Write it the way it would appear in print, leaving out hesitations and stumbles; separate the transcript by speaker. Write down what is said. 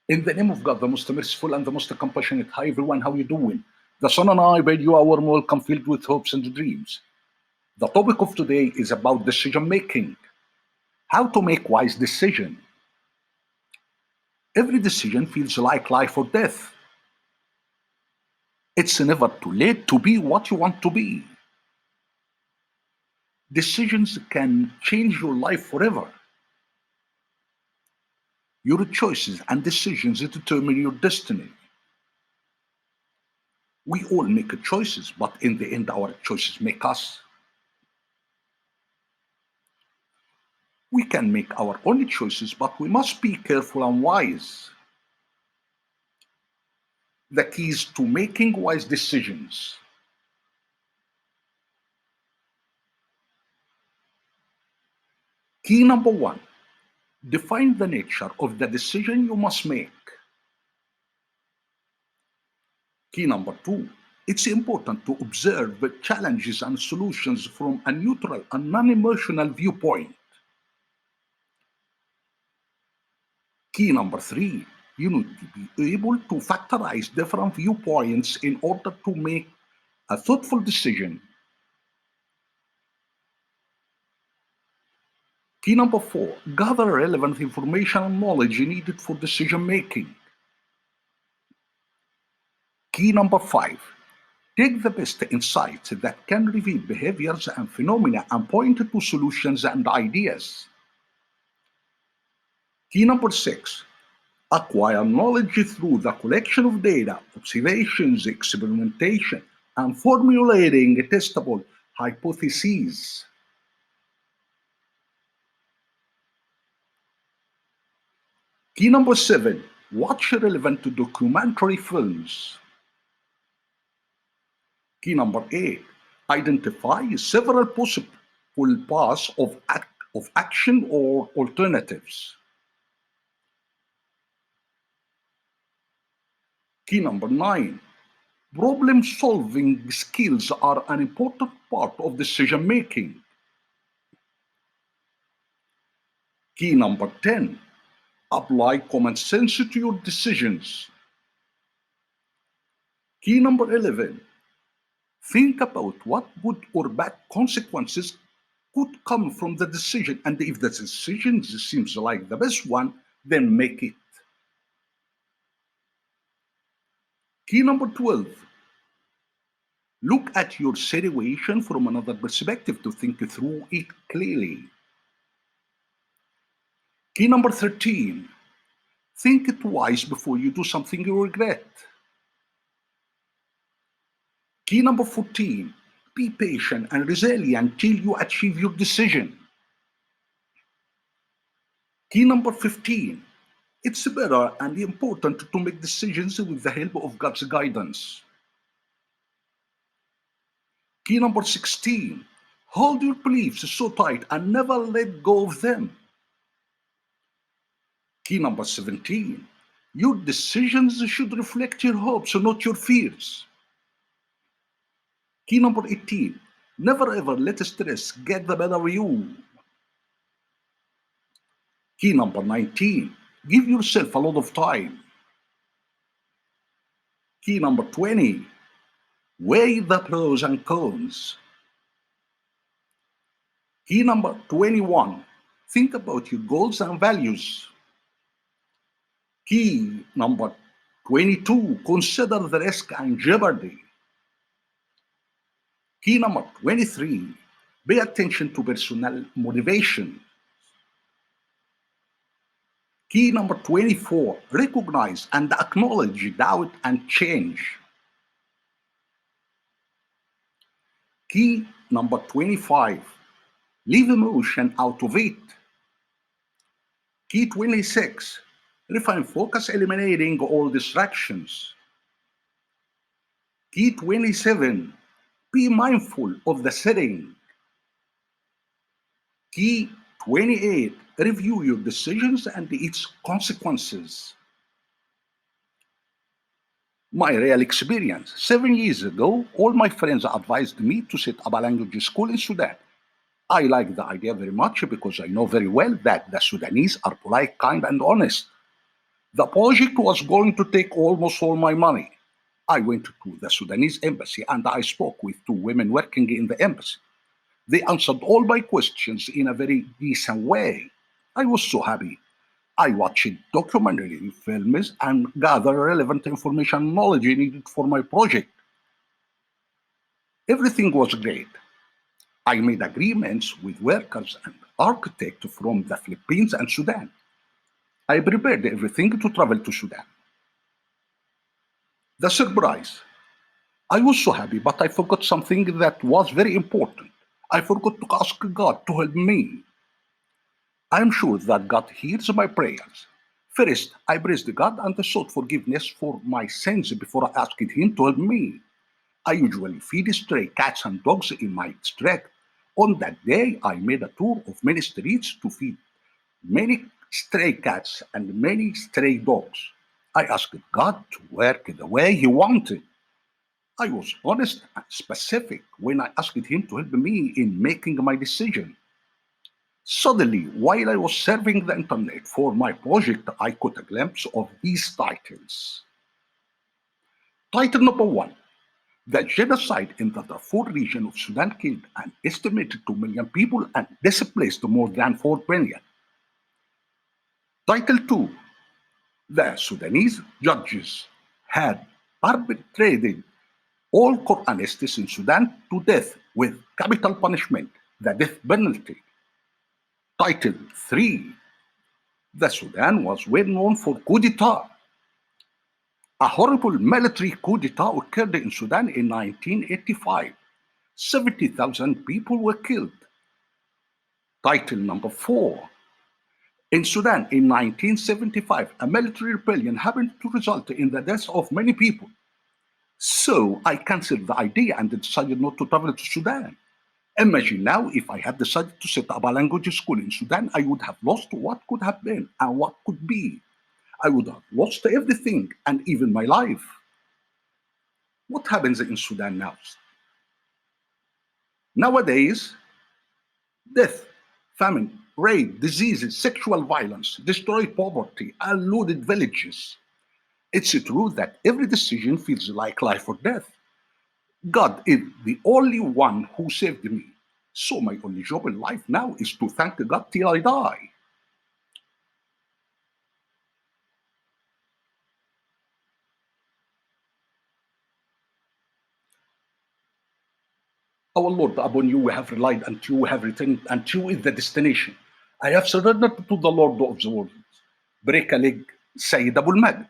Speaker 1: In the name of God, the most merciful and the most compassionate. Hi everyone, how you doing? The son and I bid you a warm welcome filled with hopes and dreams. The topic of today is about decision making. How to make wise decision. Every decision feels like life or death. It's never too late to be what you want to be. Decisions can change your life forever. Your choices and decisions determine your destiny. We all make choices, but in the end, our choices make us. We can make our own choices, but we must be careful and wise. The keys to making wise decisions. Key number one, define the nature of the decision you must make. Key number two, it's important to observe the challenges and solutions from a neutral and non-emotional viewpoint. Key number three, you need to be able to factorize different viewpoints in order to make a thoughtful decision. Key number four, gather relevant information and knowledge needed for decision making. Key number five, take the best insights that can reveal behaviors and phenomena and point to solutions and ideas. Key number six, acquire knowledge through the collection of data, observations, experimentation, and formulating testable hypotheses. Key number seven, watch relevant documentary films. Key number eight, identify several possible paths of action or alternatives. Key number nine, problem solving skills are an important part of decision making. Key number 10, apply common sense to your decisions. Key number 11, think about what good or bad consequences could come from the decision, and if the decision seems like the best one, then make it. Key number 12, look at your situation from another perspective to think through it clearly. Key number 13, think twice before you do something you regret. Key number 14, be patient and resilient till you achieve your decision. Key number 15, it's better and important to make decisions with the help of God's guidance. Key number 16, hold your beliefs so tight and never let go of them. Key number 17, your decisions should reflect your hopes, not your fears. Key number 18, never ever let stress get the better of you. Key number 19, give yourself a lot of time. Key number 20, weigh the pros and cons. Key number 21, think about your goals and values. Key number 22, consider the risk and jeopardy. Key number 23, pay attention to personal motivation. Key number 24, recognize and acknowledge doubt and change. Key number 25, leave emotion out of it. Key 26, refine focus, eliminating all distractions. Key 27, be mindful of the setting. Key 28, review your decisions and its consequences. My real experience, 7 years ago, all my friends advised me to set up a language school in Sudan. I like the idea very much because I know very well that the Sudanese are polite, kind, and honest. The project was going to take almost all my money. I went to the Sudanese embassy and I spoke with two women working in the embassy. They answered all my questions in a very decent way. I was so happy. I watched documentary films and gathered relevant information and knowledge needed for my project. Everything was great. I made agreements with workers and architects from the Philippines and Sudan. I prepared everything to travel to Sudan. The surprise. I was so happy, but I forgot something that was very important. I forgot to ask God to help me. I am sure that God hears my prayers. First, I praised God and sought forgiveness for my sins before I asked Him to help me. I usually feed stray cats and dogs in my district. On that day, I made a tour of many streets to feed many stray cats and many stray dogs. I asked God to work the way He wanted. I was honest and specific when I asked Him to help me in making my decision. Suddenly, while I was surfing the internet for my project, I caught a glimpse of these titles. Title number one: the genocide in the Darfur region of Sudan killed an estimated 2 million people and displaced more than 4 million. Title 2: the Sudanese judges had arbitrated all Quranists in Sudan to death with capital punishment, the death penalty. Title 3: the Sudan was well known for coup d'etat. A horrible military coup d'etat occurred in Sudan in 1985. 70,000 people were killed. Title number 4: in Sudan in 1975, a military rebellion happened to result in the death of many people. So I cancelled the idea and decided not to travel to Sudan. Imagine now if I had decided to set up a language school in Sudan, I would have lost what could have been and what could be. I would have lost everything and even my life. What happens in Sudan now? Nowadays, death, famine, rape, diseases, sexual violence, destroyed poverty, and looted villages. It's true that every decision feels like life or death. God is the only one who saved me. So my only job in life now is to thank God till I die. Our Lord, upon you we have relied, and you we have returned, and you is the destination. I have surrendered to the Lord of the world. Break a leg, Sayyid Abul Mag.